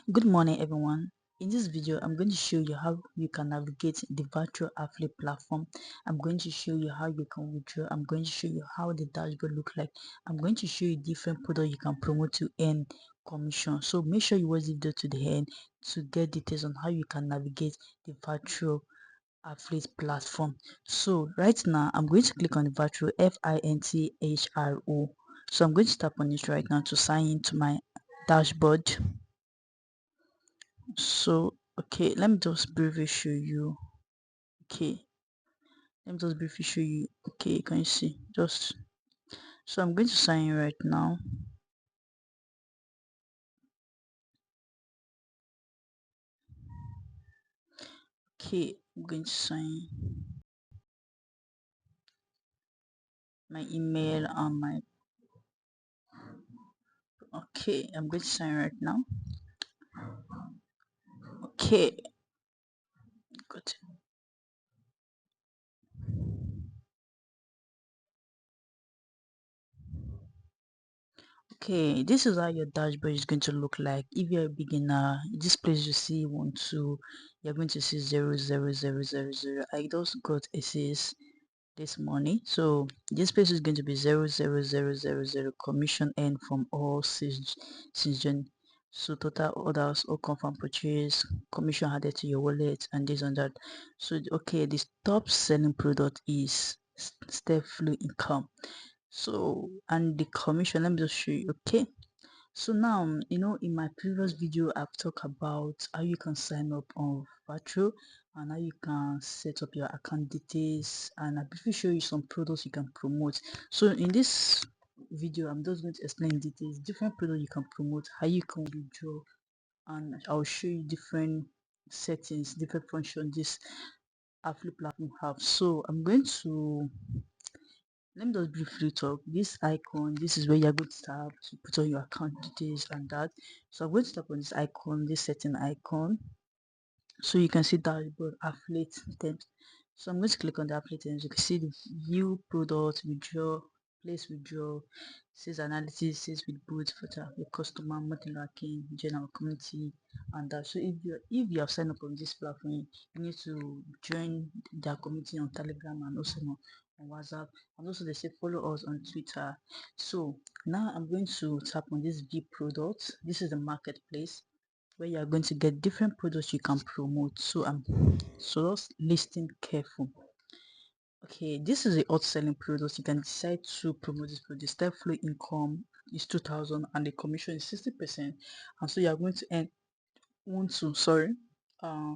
Good morning, everyone. In this video, I'm going to show you how you can navigate the virtual affiliate platform. I'm going to show you how you can withdraw. I'm going to show you how the dashboard look like. I'm going to show you different products you can promote to earn commission. So make sure you watch the video to the end to get details on how you can navigate the virtual affiliate platform. So right now, I'm going to click on the virtual Finthro. So I'm going to tap on it right now to sign into my dashboard. So okay, let me just briefly show you. Okay, let me just briefly show you. Okay, can you see? Just so I'm going to sign in right now. Okay, I'm going to sign my email and my. Okay, I'm going to sign right now. Okay, good. Okay, this is how your dashboard is going to look like. If you're a beginner, this place you see 1 2, you're going to see 0 0 0 0 0. I just got a 6 this morning, so this place is going to be 0 0 0 0 0 commission earned from all since June. So total orders or confirm purchase, commission added to your wallet, and this and that. So okay, the top selling product is step flow income. So and the commission, let me just show you. Okay, so now, in my previous video, I've talked about how you can sign up on Virtual and how you can set up your account details, and I briefly show you some products you can promote. So in this video, I'm just going to explain details, different products you can promote, how you can withdraw, and I'll show you different settings, different functions this affiliate platform have. So I'm going to let me just briefly talk. This icon, this is where you're going to tap to put on your account details and that. So I'm going to tap on this icon, this setting icon. So you can see dashboard affiliate terms. So I'm going to click on the affiliate terms. You can see the view product, withdraw, place withdraw, sales analysis, sales with boots, photo your customer, monthly ranking, general community, and that. So if you have signed up on this platform, you need to join their community on Telegram and also on WhatsApp. And also they say follow us on Twitter. So now I'm going to tap on this view product. This is the marketplace where you are going to get different products you can promote. So just listen careful. Okay, this is a hot selling product. You can decide to promote this product. Step flow income is 2000 and the commission is 60%, and so you are going to earn want to sorry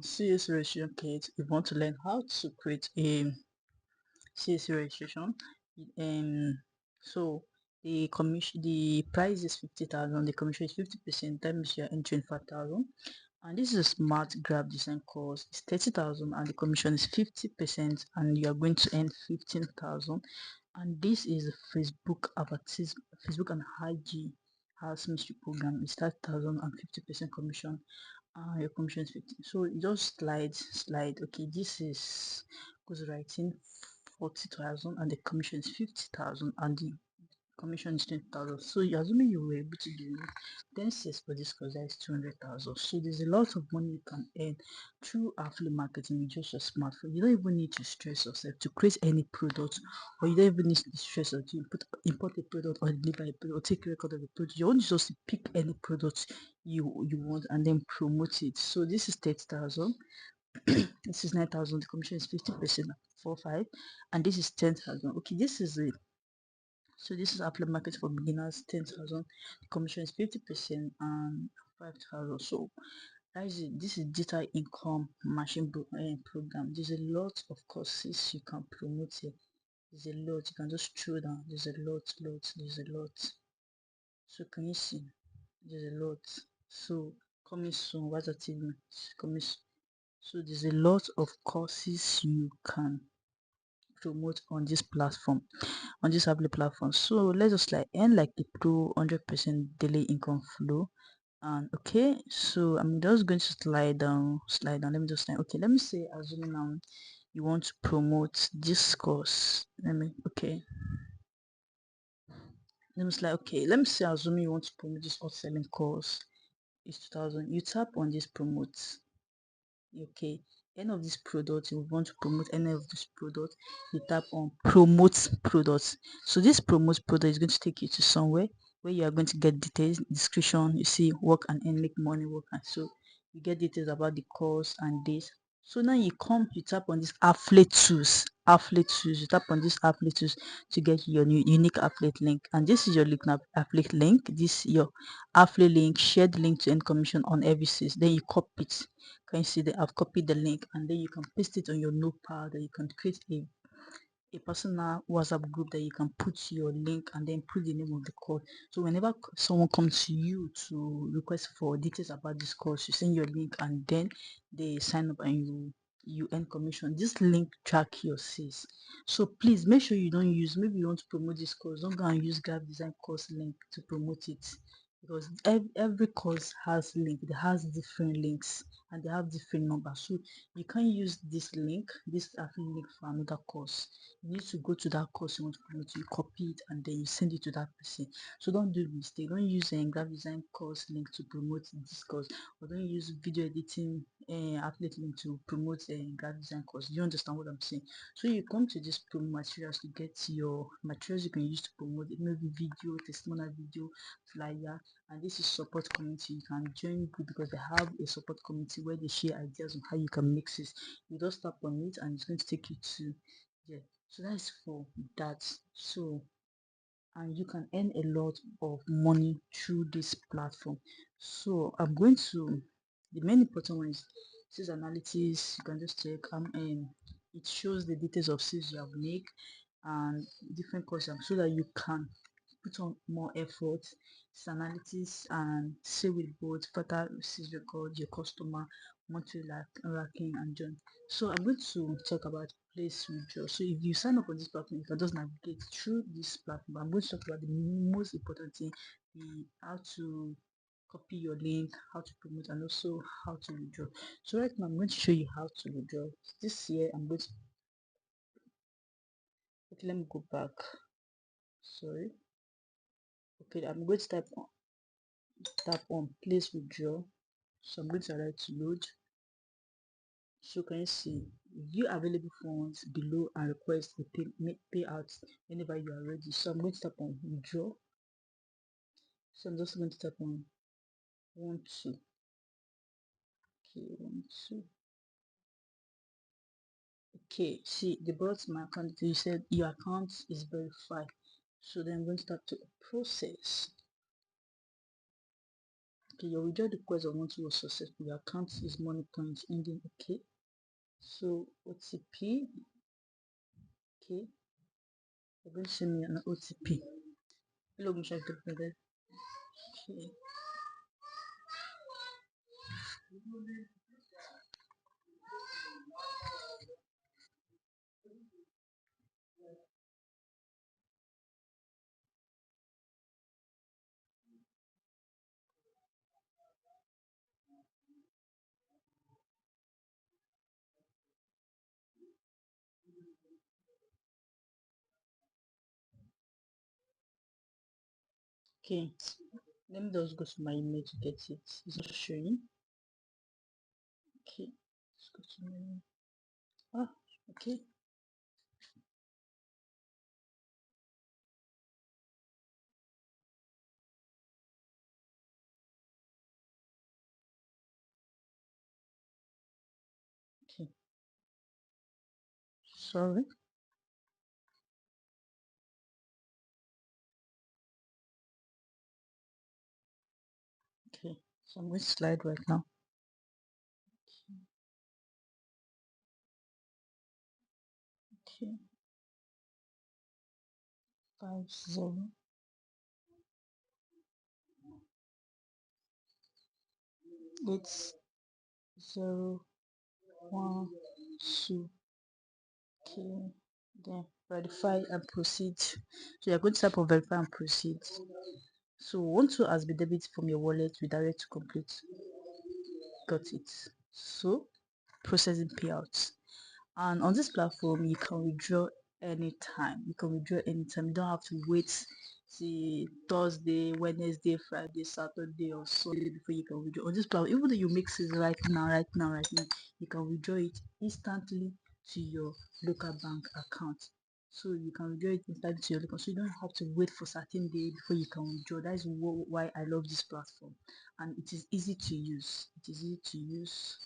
CS registration kit. If you want to learn how to create a CSC registration, um so the price is 50,000, the commission is 50%. That means you're entering 5,000. And this is a smart graph design course. It's 30,000 and the commission is 50%, and you are going to earn 15,000. And this is a Facebook advertisement, Facebook and IG house mystery program. It's 30,000 and 50% commission. Your commission is 50. So you just slide. Okay, this is goes writing 40,000 and the commission is 50,000 and the commission is 20,000. So you're assuming you were able to do 10 sales for this course, that is 200,000. So there's a lot of money you can earn through affiliate marketing with just your smartphone. You don't even need to stress yourself to create any product, or you don't even need to stress yourself to import a product or deliver a product or take a record of a product. You want just to pick any product you want and then promote it. So this is 30,000. This is 9,000. The commission is 50%, 4 5, and this is 10,000. Okay, this is it. So this is affiliate market for beginners, 10,000. The commission is 50% and 5,000. So that is it. This is digital income machine program. There's a lot of courses you can promote here. There's a lot. You can just throw down. There's a there's a lot. So can you see? There's a lot. So coming soon, what's the TV? Coming soon. So there's a lot of courses you can promote on this platform, on this Apple platform. So let's just like earn like a pro 100% daily income flow. And okay, so I'm just going to slide down. Let me just say, okay, let me say, assuming now you want to promote this course. Let me say, okay, let me say, assuming you want to promote this hot selling course. is 2000. You tap on this promote. Okay, any of these products you want to promote, any of this product, you tap on promote products. So this promote product is going to take you to somewhere where you are going to get details, description. You see work and earn, make money, work, and so you get details about the course and this. So now you tap on this affiliate tools. You tap on this affiliate tools to get your new unique affiliate link, and this is your link now, affiliate link. This is your affiliate link. Share the link to earn commission on every sales. Then you copy it. Can you see that I've copied the link, and then you can paste it on your notepad, that you can create a personal WhatsApp group that you can put your link and then put the name of the course. So whenever someone comes to you to request for details about this course, you send your link and then they sign up and you earn commission. This link track your sales. So please make sure you don't use, maybe you want to promote this course, don't go and use graphic design course link to promote it, because every course has link, it has different links and they have different numbers. So you can't use this link, this affiliate link for another course. You need to go to that course you want to promote, you copy it and then you send it to that person. So don't do mistake, don't use a graphic design course link to promote this course, or don't use video editing affiliate link to promote a graphic design course. Do you understand what I'm saying? So you come to this promo materials to get your materials you can use to promote it, maybe video, testimonial video, flyer, and this is support community. You can join group because they have a support community where they share ideas on how you can mix it. You just tap on it and it's going to take you to, yeah. So that's for that. So and you can earn a lot of money through this platform. So I'm going to, the main important one is sales analytics. You can just check it shows the details of sales you have made and different questions so that you can put on more effort. Sales analytics and say with both further sales record, your customer, monthly ranking and join. So I'm going to talk about place withdraw. So if you sign up on this platform, you can just navigate through this platform. I'm going to talk about the most important thing, the how to copy your link, how to promote, and also how to withdraw. So right now I'm going to show you how to withdraw. This year I'm going to, okay, let me go back. Sorry. Okay, I'm going to tap on place withdraw. So I'm going to allow it to load. So can you see view available funds below and request a payout whenever you are ready. So I'm going to tap on withdraw. So I'm just going to tap on 1 2. Okay, 1 2. Okay, see they brought my account. You said your account is verified. So then I'm going to start to process. Okay, your withdraw request of 1 2 was successful. Your account is money points ending. Okay, so OTP. Okay, you're going to send me an OTP. Hello, Misha. Okay. Okay, let me just go to my email to get it. It's not showing. Okay, let's go to my email. Ah, okay, okay. Sorry. Okay, so I'm going to slide right now. Okay, 508012. Okay, then verify and proceed. So you're going to type on verify and proceed. So once you has been debited from your wallet, we direct to complete. Got it. So processing payouts. And on this platform, you can withdraw anytime. You can withdraw anytime. You don't have to wait till Thursday, Wednesday, Friday, Saturday, or Sunday before you can withdraw. On this platform, even though you make it right now, you can withdraw it instantly to your local bank account. So you can withdraw it instantly to your local, so you don't have to wait for certain day before you can withdraw. That is why I love this platform, and it is easy to use. It is easy to use.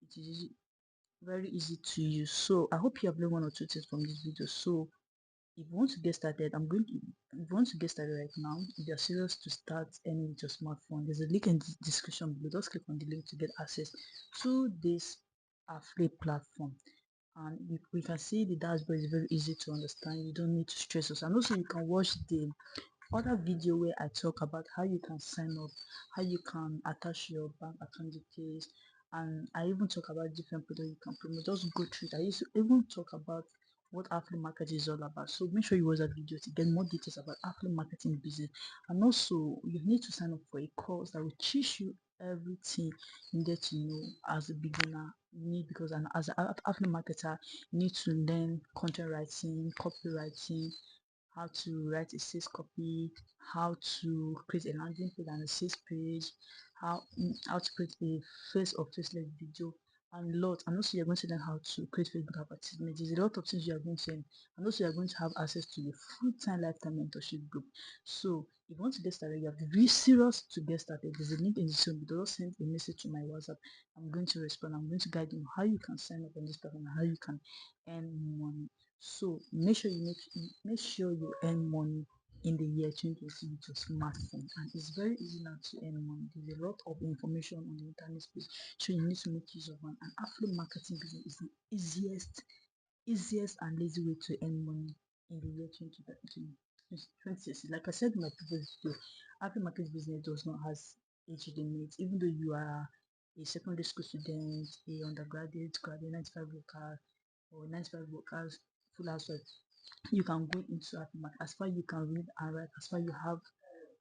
It is very easy to use. So I hope you have learned one or two things from this video. So if you want to get started, if you want to get started right now, if you're serious to start earning with your smartphone, there's a link in the description below. Just click on the link to get access to this free platform. And we can see the dashboard is very easy to understand. You don't need to stress us. And also you can watch the other video where I talk about how you can sign up, how you can attach your bank account details, and I even talk about different products you can promote. Just go through it. I used to even talk about what affiliate marketing is all about. So make sure you watch that video to get more details about affiliate marketing business. And also you need to sign up for a course that will teach you everything you need to know as a beginner. You need, because as an affiliate marketer, you need to learn content writing, copywriting, how to write a sales copy, how to create a landing page and a sales page, how to create a face of faceless video, and lot. And also you're going to learn how to create Facebook advertisement. There's a lot of things you are going to learn, and also you're going to have access to the full-time lifetime mentorship group. So if you want to get started, you have to be serious to get started. There's a link in the description below. Send a message to my WhatsApp. I'm going to respond. I'm going to guide you on how you can sign up on this platform and how you can earn money. So make sure you earn money in the year 2020 with your smartphone, and it's very easy now to earn money. There's a lot of information on the internet space, so you need to make use of one. And affiliate marketing business is the easiest and lazy way to earn money in the year 2020. Like I said in my previous video, affiliate marketing business does not has age limit. Even though you are a secondary school student, a undergraduate, graduate, 95 worker, or 95 workers, full housewife, you can go into affiliate market. As far you can read and write, as far you have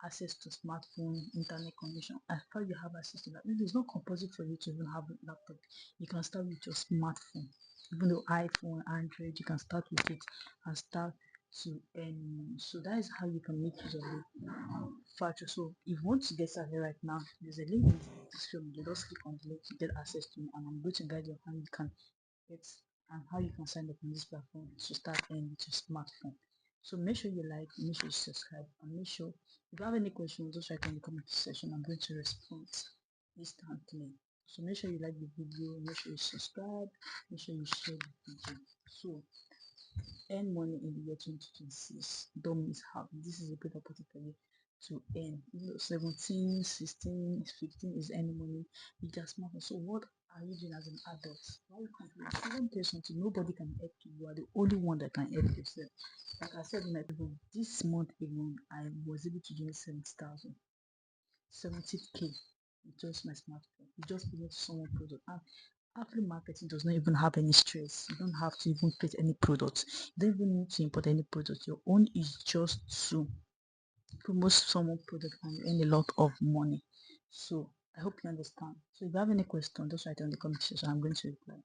access to smartphone, internet connection, as far you have access to that. It's not compulsory for you to even have a laptop. You can start with your smartphone. Even though iPhone, Android, you can start with it and start to earn money. So that is how you can make use of the factor. So if you want to get started right now, there's a link in the description. You just click on the link to get access to me, and I'm going to guide you on how you can get and how you can sign up on this platform to start earning with your smartphone. So make sure you like, make sure you subscribe, and make sure if you have any questions, just write in the comment section. I'm going to respond instantly. So make sure you like the video, make sure you subscribe, make sure you share the video. So earn money in the year 2026. Don't miss out. This is a great opportunity for you to earn. You know, 17, 16, 15 is earning money with your smartphone. So what are you doing as an adult? Why you complaining? So let me tell you something. Nobody can help you. You are the only one that can help yourself. Like I said in my video, this month alone, I was able to gain 70,000. 70k with just my smartphone. You just give it to someone product. And affiliate marketing does not even have any stress. You don't have to even create any products. You don't even need to import any product. Your own is just to promote someone product and earn a lot of money. So I hope you understand. So if you have any question, just write in the comment section. I'm going to reply.